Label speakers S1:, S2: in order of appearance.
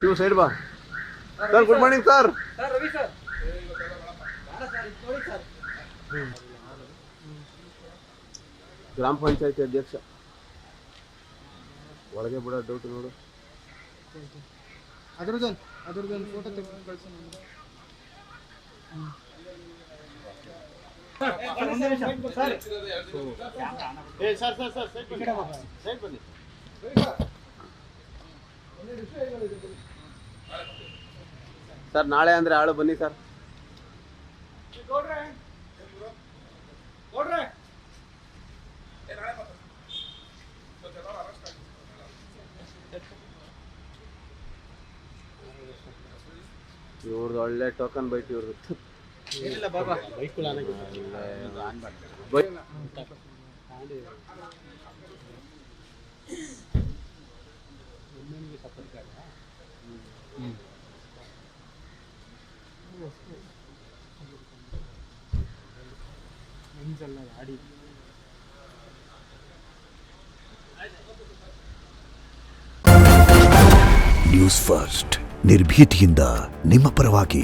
S1: ನೀವು ಸೈಡ್ ಬಾ sir. Good morning sir. ಗ್ರಾಮ ಪಂಚಾಯತಿ ಅಧ್ಯಕ್ಷ ಒಳಗೆ ಬಿಡೋ ಡೌಟ್ ನೋಡು.
S2: ಅದ್ರದ್ದೊಂದು ಫೋಟೋ ತೆಗೆದು ಕಳಿಸಿ.
S1: ಸರ್ ನಾಳೆ ಅಂದ್ರೆ ಆಳು ಬನ್ನಿ ಸರ್. ಇವ್ರದ್ದು ಒಳ್ಳೆ ಟೋಕನ್ ಬೈಟ್ ಇವ್ರದ್ದು.
S3: ನ್ಯೂಸ್ ಫಸ್ಟ್ ನಿರ್ಭೀತಿಯಿಂದ ನಿಮ್ಮ ಪರವಾಗಿ.